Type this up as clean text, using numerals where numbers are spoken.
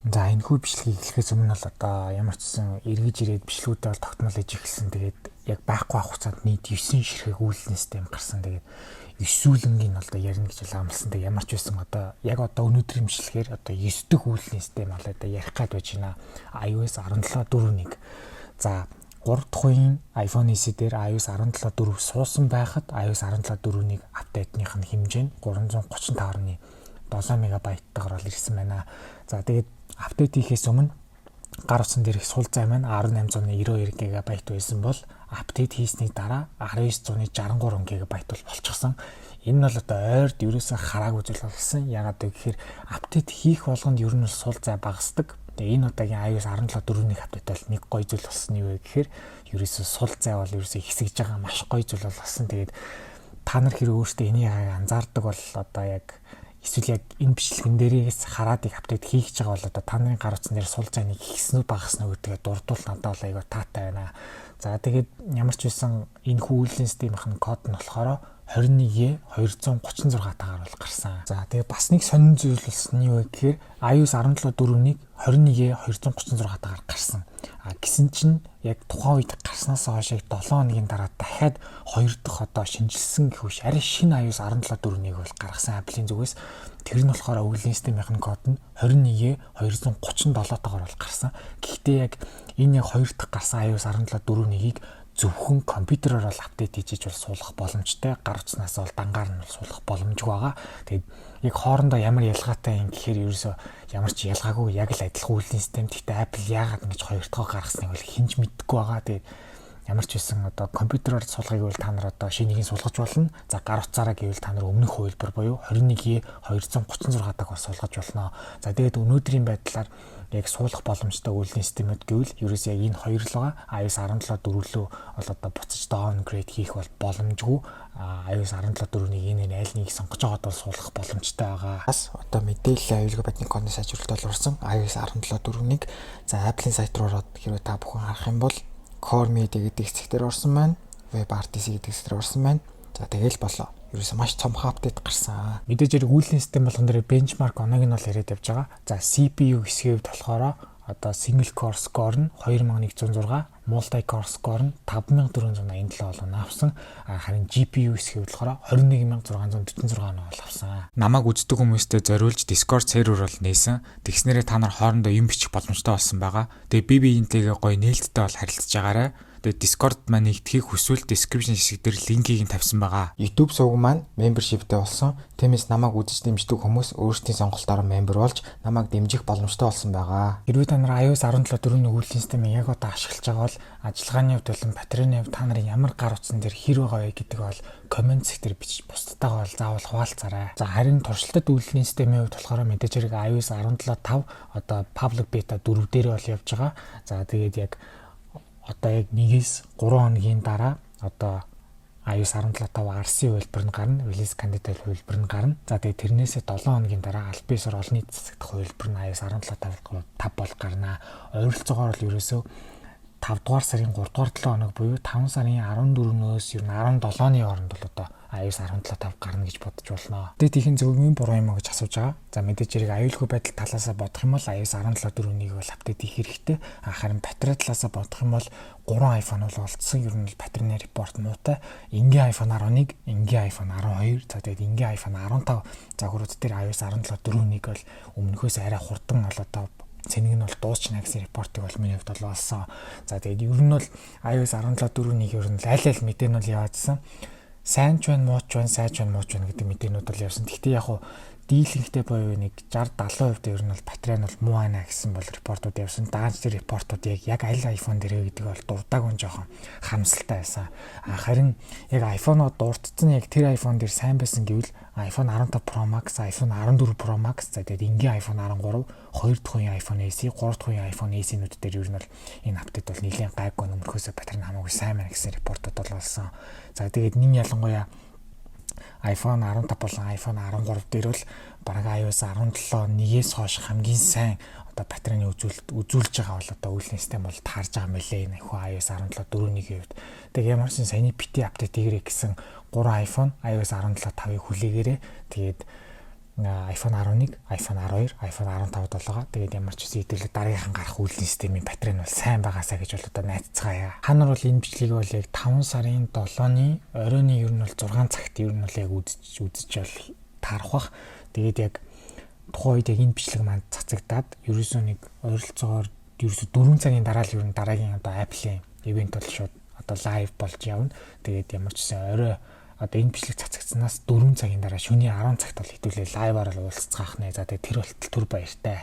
За энэ хүү бичлэгийг эхлэхээс өмнө л одоо ямар ч гэсэн эргэж ирээд бичлэгүүдээ бол тогтмол иж эхэлсэн. Тэгээд яг байхгүй авах хугацаанд нийт 9 ширхэг үйлдэл систем гарсан. Тэгээд 9 сүүлэнгийн одоо ярина гэж амласан. Тэгээд ямар ч байсан одоо яг одоо өнөөдрийн бичлэгээр одоо 9 дэх үйлдэл систем бол одоо ярих гад байж байна. iOS 17.4.1. За 3 дахь үеийн iPhone SE дээр iOS 17.4 суусан байхад iOS 17.4.1 апдейтных нь хэмжээ нь 335.7 мегабайттайгаар бол ирсэн байна. За тэгээд апдейт хийхээс өмнө гар утсан дээрх сул зай маань 1892 ГБ байсан бол апдейт хийсний дараа 1963 ГБ бол болчихсон. Энэ нь бол одоо ойрд ерөөсөө хараагүй зүйл болсон. Ягаад гэвэл апдейт хийх болгонд ер нь бол сул зай багасдаг. Тэгээ энэ удаагийн iOS 17.4-ний апдейт бол нэг гоё зүйл болсон нь юу вэ гэхээр ерөөсөө сул зай бол ерөөсөө хэсэгж байгаа маш гоё зүйл болсон. Тэгээд та нар хэрэг өөртөө энийг анзаардаг бол одоо яг эсвэл яг энэ бичлэгэн дээрээс хараад их апдейт хийж байгаа бол одоо та нарын гар утсан дээр сул зайныг хийснүү багаснаа гэдгээ дурдвал надад бол айгаа таатай байна. За тэгээд ямар ч байсан энэ үйлдлийн системийн код нь болохоор 21E236 таагаар бол гарсан. За тэгээд бас нэг сонин зүйл болсон нь юу вэ гэхээр iOS 17.4-ийг 21E236 таагаар гарсан. Гэсэн чинь яг тухайн үед гарснаас хойш 7 хоногийн дараа дахиад 2 дахь одоо шинжилсэн гэх үш арай шинэ iOS 17.4-ийг бол гаргасан Apple-ийн зүгээс. Тэр нь болохоор үйлдлийн системийн код нь 21E237 таагаар бол гарсан. Гэхдээ яг энэ яг 2 дахь гарсан iOS 17.4-ийг зөвхөн компьютероор бол апдейт хийж бол суулгах боломжтой. Гар утснаас бол дангаар нь бол суулгах боломжгүй байгаа. Тэгээд яг хоорондоо ямар ялгаатай юм гэхээр ерөөсөө ямар ч ялгаагүй яг л адилхан үйлдлийн систем. Гэхдээ Apple яагаад ингэж 2 дахь гаргасныг бол хинж мэдэхгүй байгаа. Тэгээд ямар ч байсан одоо компьютероор суулгахыг бол та нар одоо шинийг суулгаж болно. За гар утсаараа гэвэл та нар өмнөх хувилбар буюу 21E236 даг бас суулгаж болно. За тэгээд өнөөдрийн байдлаар яг суулгах боломжтой үйлдлийн системүүд гэвэл ерөөс яг энэ хоёр л байгаа. iOS 17.4 лөө бол одоо буцаж downgrade хийх бол боломжгүй. iOS 17.4-ийг энэ аль нэг сонгож байгаад бол суулгах боломжтой байгаа. Бас одоо мэдээлэл аюулгүй байдлын кодны сайжруулалт болсон iOS 17.4-ийг за Apple-ийн сайт руу ороод хэрвээ та бүхэн харах юм бол Core Media гэдэг хэсгээр орсон байна. WebRTC гэдэг хэсгээр орсон байна. За тэгэл болоо. Ерөөсөө маш цомхон апдейт гарсан. Мэдээж хэрэг үйлдлийн систем болгон дээр бенчмарк оноог нь бол яриад явж байгаа. За CPU хэсгийн хувьд болохоор одоо single core score нь 2106, multi core score нь 5487 болон авсан. Харин GPU хэсгийн хувьд болохоор 21646 бол авсан. Намайг үздэг хүмүүстээ зориулж Discord сервер бол нээсэн. Тэгснээрээ та нар хоорондоо юм бичих боломжтой болсон байгаа. Тэгээ би энтэйгээ гоё нээлттэй бол харилцаж байгаарай. Тэгээд Discord маань нэгтгэхийг хүсвэл description хэсэг дээр линкийг нь тавьсан байгаа. YouTube сувг маань membership-тэй болсон. Тиймээс намайг үзэж дэмждэг хүмүүс өөрсдийн сонголтоор member болж намайг дэмжих боломжтой болсон байгаа. Хэрвээ та нар iOS 17.4-ний үйлдлийн системийг яг одоо ашиглаж байгаа бол ажиллагааны хувьд болон батарейны хувьд та нарын ямар гар утсан дээр хэр байгаа вэ гэдэг бол комент секторыг бичиж бусдтайгаа бол заавал хуваалцаарай. За харин туршилтад үйлдлийн системийн хувьд болохоор мэдээж хэрэг iOS 17.5 одоо public beta 4 дээр бол явж байгаа. За тэгээд яг одоо яг 1-3 хоногийн дараа одоо iOS 17.5 RC хувилбар нь гарна, release candidate хувилбар нь гарна. За тэгээд тэрнээсээ 7 хоногийн дараа аль биесээр олонний засагдах хувилбар нь iOS 17.5 бол гарна. Ойролцоогоор л ерөөсөө 5 дугаар сарын 3 дугаар 7 хоног буюу 5 сарын 14-өөс ер нь 17-ны хооронд бол одоо iOS 17.5 гарна гэж бодож болно. Тэгээд ихэн зөвгөн буруу юм аа гэж асууж байгаа. За мэдээж хэрэг аюулгүй байдал талаасаа бодох юм бол iOS 17.4-ийг бол апдейт хийх хэрэгтэй. Харин батарей талаасаа бодох юм бол 3 iPhone бол олдсон. Ер нь батарейны репорт муутай. Энгийн iPhone 11, энгийн iPhone 12, за тэгээд энгийн iPhone 15 загварууд дээр iOS 17.4-ийг бол өмнөхөөс арай хурдан одоо цэнийг нь бол дуусчихна гэсэн репортыг бол миний хувьд бол олсон. За тэгээд ер нь бол iOS 17.4-ийг ер нь аль мэдээ нь бол яваадсан. Сайн ч байна, муу ч байна, сайн ч байна, муу ч байна гэдэг мэдээнүүд бол явсан. Гэхдээ яг хуу дийлэнхтэй боيو нэг 60-70% дээр нь бол батарей нь бол муу байна гэсэн бол репортууд явсан. Даанч тэр репортууд яг аль iPhone дээр гэдэг бол дуртаагүй жоохон харамсалтай байсан. Харин яг iPhone-ууд дуртсан яг тэр iPhone дээр сайн байсан гэвэл iPhone 15 Pro Max, iPhone 14 Pro Max, за тэгээд энгийн iPhone 13, 2 дахь үеийн iPhone SE, 3 дахь үеийн iPhone SE-нүүд дээр ер нь бол энэ апдейт бол нэлээд гайгүй өмнөхөөсөө батарей нь хамаагүй сайн байна гэсэн репортууд бол болсон. За тэгээд нин ялангуяа iPhone 15 болон iPhone 13 дээр бол бараг iOS 17-1-ээс хойш хамгийн сайн одоо батарейны үзүүлж байгаа бол одоо үйлдлийн систем бол таарж байгаа мөлий энэ хөө iOS 17.4-ний хувьд. Тэгээд ямар ч саяны PT апдейт хийгэрэй гэсэн 3 iPhone iOS 17.5-ыг хүлээгээрээ тэгээд iPhone 11, iPhone 12, iPhone 15 долоогоо. Тэгээд ямар ч үсэн хэдүүлээ дараагийнхан гарах үйлдэл системийн батарей нь бол сайн байгаасаа гэж бол одоо найдацгаая. Та нар бол энэ бичлэгийг бол яг 5 сарын 7-ны оройн ер нь бол 6 цагт ер нь бол яг үзэж бол таарах бах. Тэгээд яг тухайн үед яг энэ бичлэг маань цацагдаад ерөөсөө нэг ойролцоогоор ерөөсөө 4 цагийн дараа л ер нь дараагийн одоо Apple-ийн ивент бол шууд одоо лайв болж явна. Тэгээд ямар ч үсэн орой одоо энэ бичлэг цацагдсанаас 4 цагийн дараа шөнийн 10 цагт бол хэдүүлээ лайваар л уулзцаах нэ. За тэгээд тэр болтол түр баяртай.